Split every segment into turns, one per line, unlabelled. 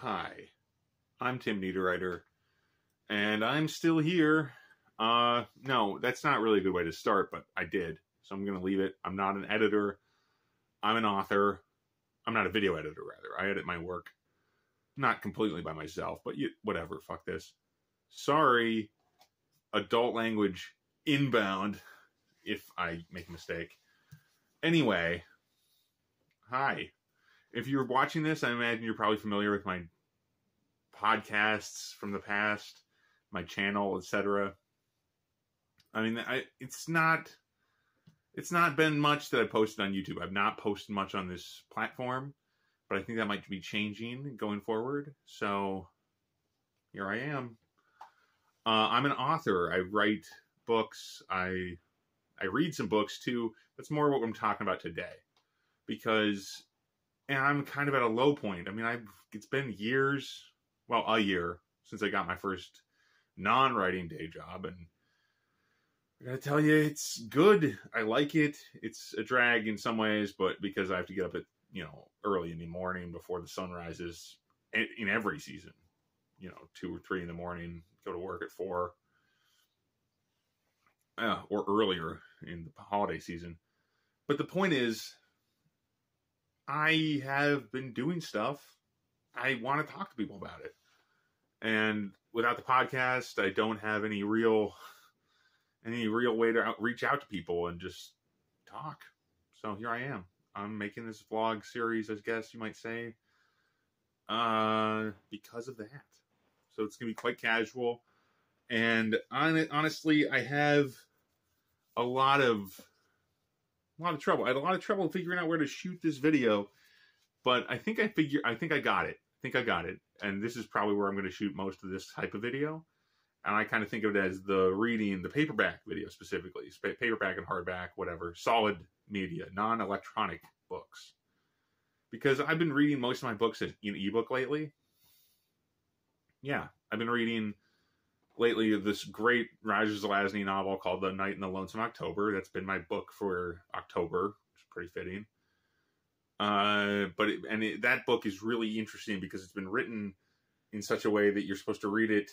Hi, I'm Tim Niederriter, and I'm still here. No, that's not really a good way to start, but I did, so I'm going to leave it. I'm not an editor. I'm an author. I'm not a video editor, rather. I edit my work, not completely by myself, but whatever, fuck this. Sorry, adult language inbound, if I make a mistake. Anyway, hi. If you're watching this, I imagine you're probably familiar with my podcasts from the past, my channel, etc. I mean, it's not been much that I posted on YouTube. I've not posted much on this platform, but I think that might be changing going forward. So here I am. I'm an author. I write books. I read some books too. That's more what I'm talking about today, because I'm kind of at a low point. I mean, it's been years, well, a year since I got my first non-writing day job, and I gotta tell you, it's good. I like it. It's a drag in some ways, but because I have to get up at, early in the morning before the sun rises in every season, 2 or 3 in the morning, go to work at 4, or earlier in the holiday season. But the point is, I have been doing stuff. I want to talk to people about it. And without the podcast, I don't have any real way to reach out to people and just talk. So here I am. I'm making this vlog series, I guess you might say, because of that. So it's going to be quite casual. And honestly, I have a lot of trouble. I had a lot of trouble figuring out where to shoot this video, but I think I got it. And this is probably where I'm going to shoot most of this type of video. And I kind of think of it as the paperback video specifically, paperback and hardback, whatever, solid media, non-electronic books. Because I've been reading most of my books in ebook lately. Yeah, I've been reading lately this great Lions of Alisan novel called The Night in the Lonesome October. That's been my book for October, which is pretty fitting. That book is really interesting because it's been written in such a way that you're supposed to read it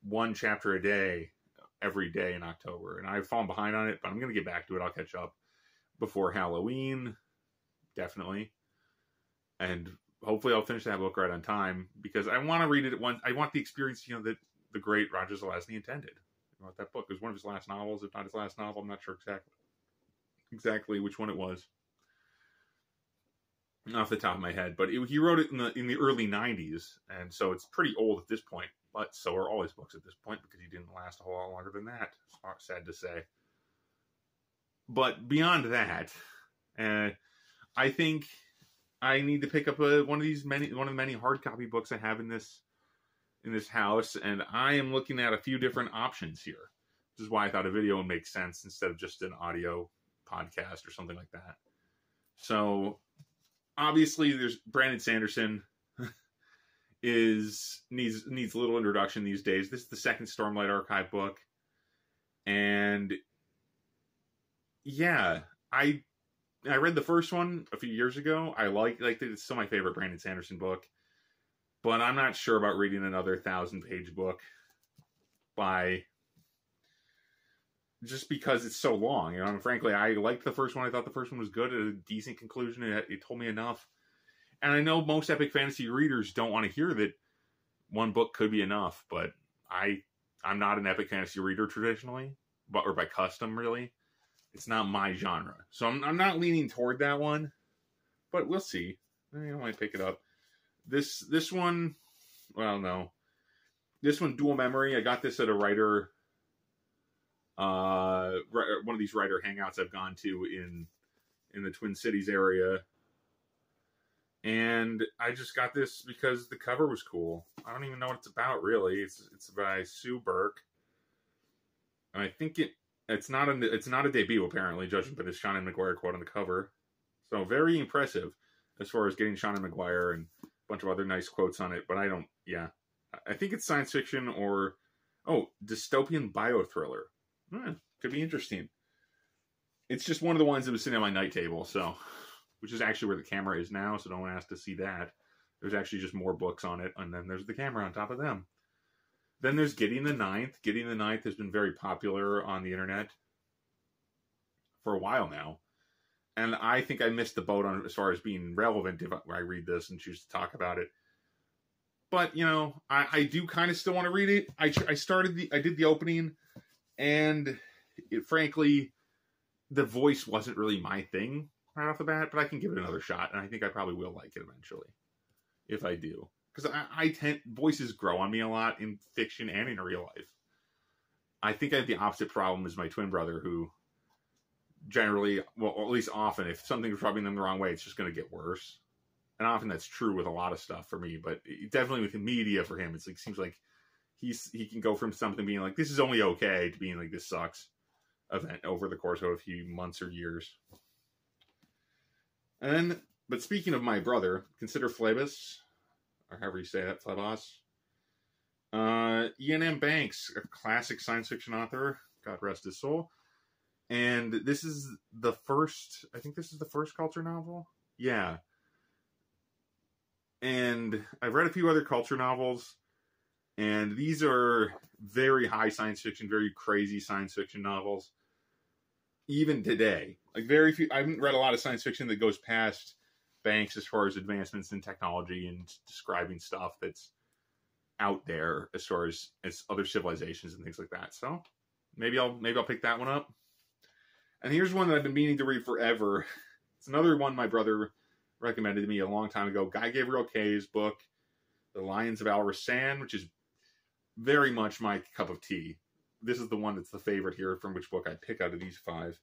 1 chapter a day, every day in October. And I've fallen behind on it, but I'm going to get back to it. I'll catch up before Halloween, definitely. And hopefully I'll finish that book right on time, because I want to read it at once. I want the experience, that the great Lions of Alisan intended. That book was one of his last novels, if not his last novel. I'm not sure exactly which one it was off the top of my head, but he wrote it in the early 90s, and so it's pretty old at this point. But so are all his books at this point, because he didn't last a whole lot longer than that. It's sad to say. But beyond that, I think I need to pick up one of the many hard copy books I have in this house, and I am looking at a few different options here. Which is why I thought a video would make sense instead of just an audio podcast or something like that. So obviously, there's Brandon Sanderson needs a little introduction these days. This is the second Stormlight Archive book, and yeah, I read the first one a few years ago. I liked it. It's still my favorite Brandon Sanderson book. But I'm not sure about reading another 1,000-page book just because it's so long. And frankly, I liked the first one. I thought the first one was good. It had a decent conclusion. It told me enough. And I know most epic fantasy readers don't want to hear that one book could be enough, but I'm not an epic fantasy reader traditionally, or by custom, really. It's not my genre. So I'm not leaning toward that one, but we'll see. I might pick it up. This one, well, no. This one, Dual Memory, I got this at a writer, one of these writer hangouts I've gone to in the Twin Cities area. And I just got this because the cover was cool. I don't even know what it's about, really. It's by Sue Burke. And I think it's not a debut, apparently, judging by the Shannon McGuire quote on the cover. So very impressive as far as getting Shannon McGuire and a bunch of other nice quotes on it. But I think it's science fiction or, dystopian bio-thriller. Could be interesting. It's just one of the ones that was sitting on my night table, so, which is actually where the camera is now, so don't ask to see that. There's actually just more books on it, and then there's the camera on top of them. Then there's Gideon the Ninth. Gideon the Ninth has been very popular on the internet for a while now. And I think I missed the boat on as far as being relevant if I read this and choose to talk about it. But, you know, I do kind of still want to read it. I did the opening, and frankly, the voice wasn't really my thing right off the bat, but I can give it another shot, and I think I probably will like it eventually, if I do. Because voices grow on me a lot in fiction and in real life. I think I have the opposite problem as my twin brother, who generally, well, or at least often, if something's rubbing them the wrong way, it's just going to get worse. And often that's true with a lot of stuff for me, but definitely with the media for him, it's like, seems like he can go from something being like, this is only okay, to being like, this sucks, event over the course of a few months or years. And but speaking of my brother, consider Phlebas, or however you say that, Phlebas. Ian M. Banks, a classic science fiction author, God rest his soul. And this is the first, I think this is the first culture novel? Yeah. And I've read a few other culture novels, and these are very high science fiction, very crazy science fiction novels. Even today. Like, very few, I haven't read a lot of science fiction that goes past Banks as far as advancements in technology and describing stuff that's out there as far as other civilizations and things like that. So maybe I'll pick that one up. And here's one that I've been meaning to read forever. It's another one my brother recommended to me a long time ago. Guy Gabriel Kay's book, The Lions of Alisan, which is very much my cup of tea. This is the one that's the favorite here, from which book I pick out of these 5.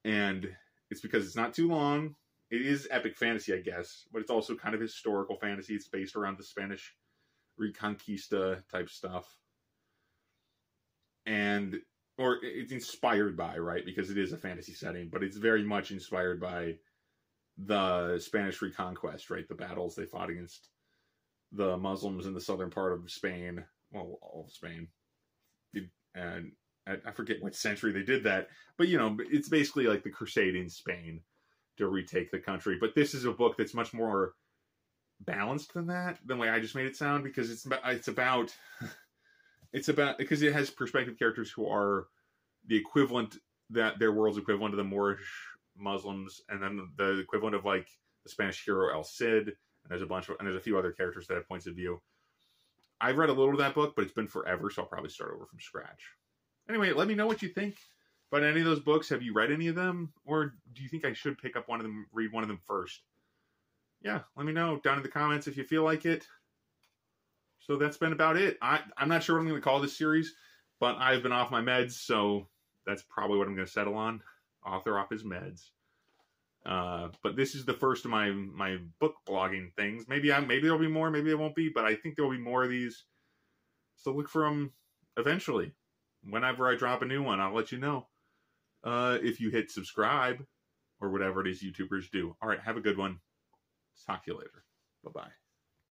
And it's because it's not too long. It is epic fantasy, I guess, but it's also kind of historical fantasy. It's based around the Spanish Reconquista type stuff. Or it's inspired by, right? Because it is a fantasy setting, but it's very much inspired by the Spanish Reconquest, right? The battles they fought against the Muslims in the southern part of Spain. Well, all of Spain. And I forget what century they did that. But, you know, it's basically like the crusade in Spain to retake the country. But this is a book that's much more balanced than that, than the way I just made it sound, because it's about because it has perspective characters who are the equivalent, that their world's equivalent to the Moorish Muslims, and then the equivalent of like the Spanish hero El Cid, and there's a few other characters that have points of view. I've read a little of that book, but it's been forever, so I'll probably start over from scratch. Anyway, let me know what you think about any of those books. Have you read any of them? Or do you think I should pick up one of them, read one of them first? Yeah, let me know down in the comments if you feel like it. So that's been about it. I'm not sure what I'm going to call this series, but I've been off my meds, so that's probably what I'm going to settle on. Author off his meds. But this is the first of my book blogging things. Maybe there'll be more, maybe there won't be, but I think there'll be more of these. So look for them eventually. Whenever I drop a new one, I'll let you know. If you hit subscribe, or whatever it is YouTubers do. All right, have a good one. Talk to you later. Bye-bye.